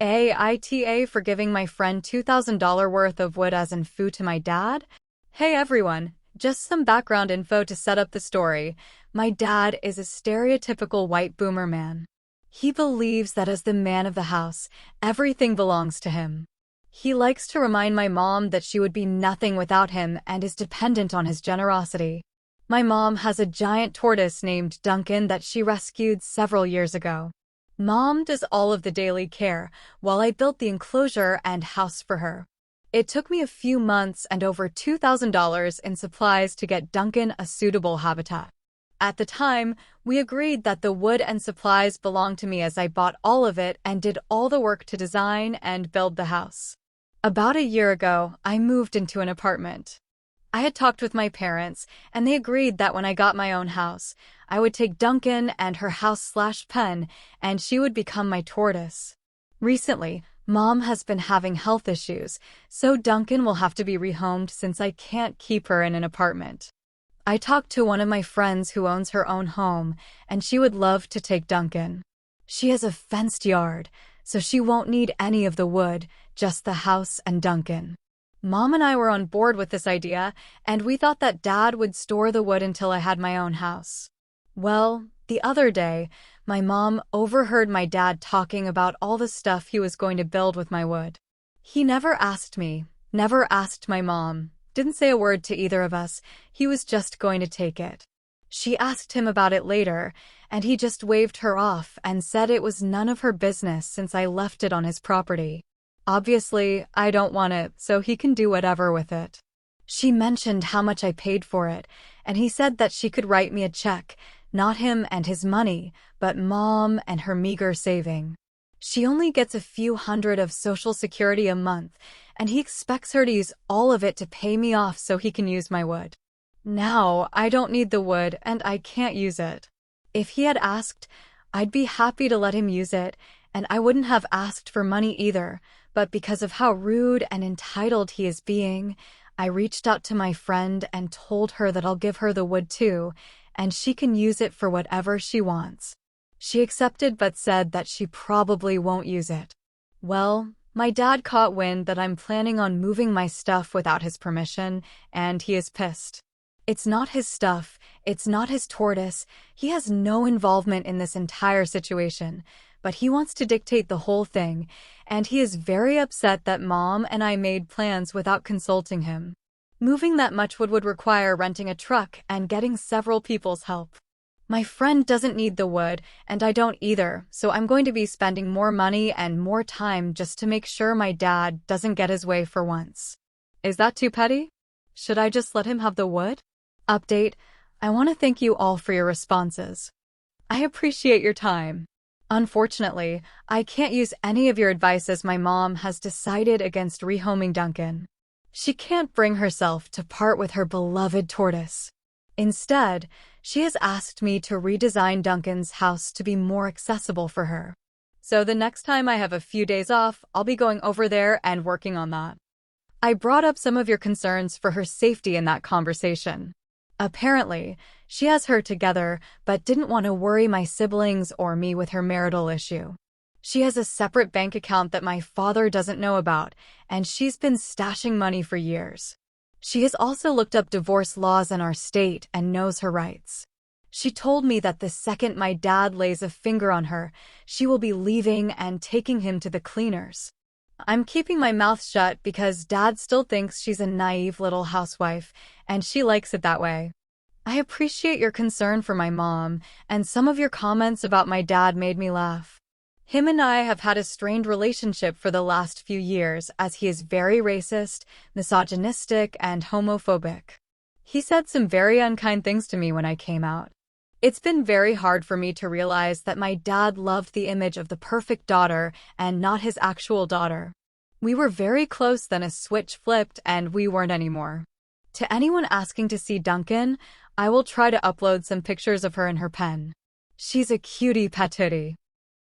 AITA for giving my friend $2,000 worth of wood as in food to my dad? Hey everyone, just some background info to set up the story. My dad is a stereotypical white boomer man. He believes that as the man of the house, everything belongs to him. He likes to remind my mom that she would be nothing without him and is dependent on his generosity. My mom has a giant tortoise named Duncan that she rescued several years ago. Mom does all of the daily care, while I built the enclosure and house for her. It took me a few months and over $2,000 in supplies to get Duncan a suitable habitat. At the time, we agreed that the wood and supplies belonged to me as I bought all of it and did all the work to design and build the house. About a year ago, I moved into an apartment. I had talked with my parents, and they agreed that when I got my own house, I would take Duncan and her house/pen, and she would become my tortoise. Recently, Mom has been having health issues, so Duncan will have to be rehomed since I can't keep her in an apartment. I talked to one of my friends who owns her own home, and she would love to take Duncan. She has a fenced yard, so she won't need any of the wood, just the house and Duncan. Mom and I were on board with this idea, and we thought that Dad would store the wood until I had my own house. Well, the other day, my mom overheard my dad talking about all the stuff he was going to build with my wood. He never asked me, never asked my mom, didn't say a word to either of us. He was just going to take it. She asked him about it later, and he just waved her off and said it was none of her business since I left it on his property. Obviously, I don't want it, so he can do whatever with it. She mentioned how much I paid for it, and he said that she could write me a check, not him and his money, but Mom and her meager saving. She only gets a few hundred of Social Security a month, and he expects her to use all of it to pay me off so he can use my wood. Now, I don't need the wood, and I can't use it. If he had asked, I'd be happy to let him use it, and I wouldn't have asked for money either, but because of how rude and entitled he is being, I reached out to my friend and told her that I'll give her the wood too, and she can use it for whatever she wants. She accepted but said that she probably won't use it. Well, my dad caught wind that I'm planning on moving my stuff without his permission, and he is pissed. It's not his stuff, it's not his tortoise, he has no involvement in this entire situation, but he wants to dictate the whole thing, and he is very upset that Mom and I made plans without consulting him. Moving that much wood would require renting a truck and getting several people's help. My friend doesn't need the wood, and I don't either, so I'm going to be spending more money and more time just to make sure my dad doesn't get his way for once. Is that too petty? Should I just let him have the wood? Update: I want to thank you all for your responses. I appreciate your time. Unfortunately, I can't use any of your advice as my mom has decided against rehoming Duncan. She can't bring herself to part with her beloved tortoise. Instead, she has asked me to redesign Duncan's house to be more accessible for her. So the next time I have a few days off, I'll be going over there and working on that. I brought up some of your concerns for her safety in that conversation. Apparently, she has her together, but didn't want to worry my siblings or me with her marital issue. She has a separate bank account that my father doesn't know about, and she's been stashing money for years. She has also looked up divorce laws in our state and knows her rights. She told me that the second my dad lays a finger on her, she will be leaving and taking him to the cleaners. I'm keeping my mouth shut because Dad still thinks she's a naive little housewife, and she likes it that way. I appreciate your concern for my mom, and some of your comments about my dad made me laugh. Him and I have had a strained relationship for the last few years as he is very racist, misogynistic, and homophobic. He said some very unkind things to me when I came out. It's been very hard for me to realize that my dad loved the image of the perfect daughter and not his actual daughter. We were very close, then a switch flipped and we weren't anymore. To anyone asking to see Duncan, I will try to upload some pictures of her in her pen. She's a cutie patootie.